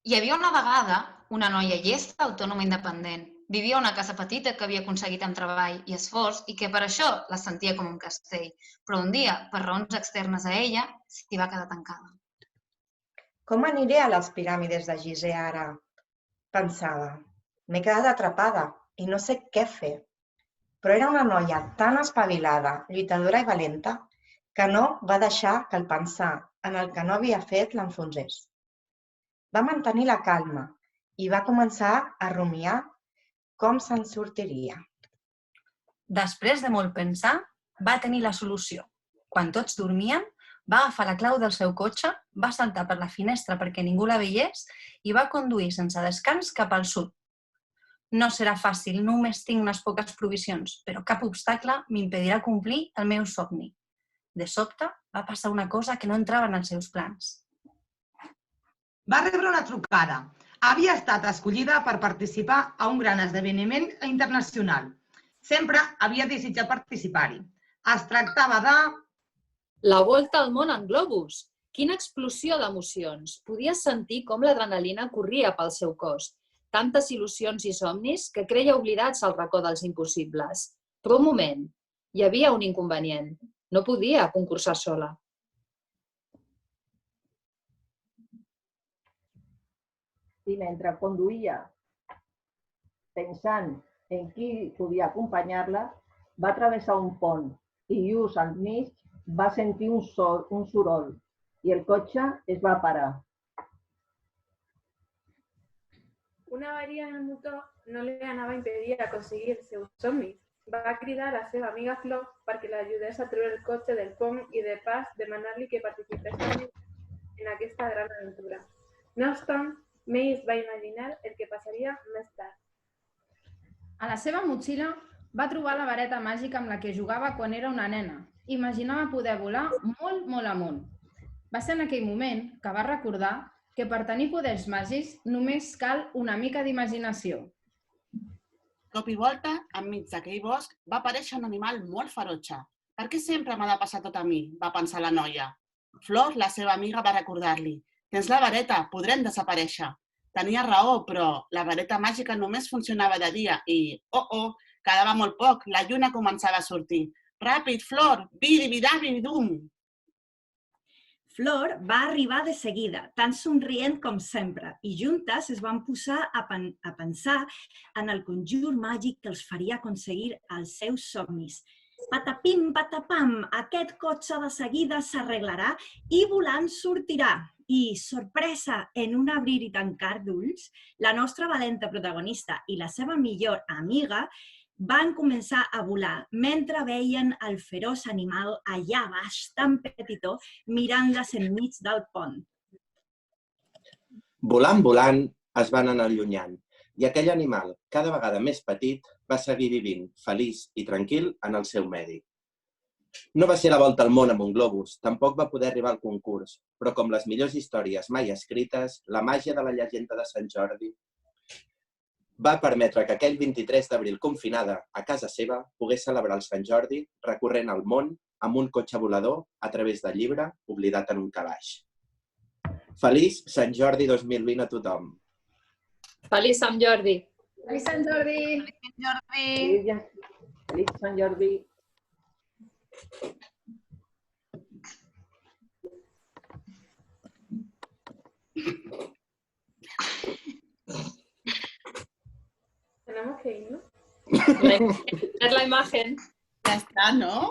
Hi havia una vegada una noia llesta, autònoma i independent. Vivia a una casa petita que havia aconseguit amb treball i esforç i que per això la sentia com un castell. Però un dia, per raons externes a ella, s'hi va quedar tancada. Com aniré a les piràmides de Gizeh ara? Pensava. M'he quedat atrapada i no sé què fer. Però era una noia tan espavilada, lluitadora i valenta, que no va deixar que el pensar en el que no havia fet l'enfonsés. Va mantenir la calma i va començar a rumiar com se'n sortiria. Després de molt pensar, va tenir la solució. Quan tots dormien, va agafar la clau del seu cotxe, va saltar per la finestra perquè ningú la veiés i va conduir sense descans cap al sud. No serà fàcil, només tinc unes poques provisions, però cap obstacle m'impedirà complir el meu somni. De sobte, va passar una cosa que no entrava en els seus plans. Va rebre una trucada. Havia estat escollida per participar a un gran esdeveniment internacional. Sempre havia desitjat participar-hi. Es tractava de... La volta al món en globus! Quina explosió d'emocions! Podia sentir com l'adrenalina corria pel seu cos. Tantes il·lusions i somnis que creia oblidats al racó dels impossibles. Però un moment, hi havia un inconvenient. No podia concursar sola. I mentre conduïa, pensant en qui podia acompanyar-la, va travessar un pont i just al mig va sentir un soroll i el cotxe es va parar. Una avaria en el motor no li anava a impedir aconseguir els seus somnis. Va cridar a la seva amiga Flor perquè l'ajudés a treure el cotxe del pont i de pas demanar-li que participés en aquesta gran aventura. No obstant, mai es va imaginar el que passaria més tard. A la seva motxilla va trobar la vareta màgica amb la que jugava quan era una nena. Imaginava poder volar molt, molt amunt. Va ser en aquell moment que va recordar que per tenir poders màgics només cal una mica d'imaginació. Cop i volta, enmig d'aquell bosc, va aparèixer un animal molt ferotge. Per què sempre m'ha de passar tot a mi? Va pensar la noia. Flor, la seva amiga, va recordar-li. Tens la vareta, podrem desaparèixer. Tenia raó, però la vareta màgica només funcionava de dia i, quedava molt poc, la lluna començava a sortir. Ràpid, Flor, bidi-bidà-bidi-dum! Flor va arribar de seguida, tan somrient com sempre, i juntes es van posar a pensar en el conjur màgic que els faria aconseguir els seus somnis. Patapim, patapam, aquest cotxe de seguida s'arreglarà i volant sortirà. I, sorpresa, en un abrir i tancar d'ulls, la nostra valenta protagonista i la seva millor amiga van començar a volar mentre veien el feroç animal allà baix, tan petitó, mirant-les enmig del pont. Volant, volant, es van anar allunyant, i aquell animal, cada vegada més petit, va seguir vivint, feliç i tranquil en el seu medi. No va ser la volta al món amb un globus, tampoc va poder arribar al concurs, però com les millors històries mai escrites, la màgia de la llegenda de Sant Jordi va permetre que aquell 23 d'abril confinada a casa seva pogués celebrar el Sant Jordi recorrent el món amb un cotxe volador a través del llibre oblidat en un calaix. Feliç Sant Jordi 2020 a tothom! Feliç Sant Jordi! Feliç Sant Jordi! Feliç Sant Jordi! Feliç Sant Jordi! Tenemos que ir, ¿no? Ver la imagen. Ya está, ¿no?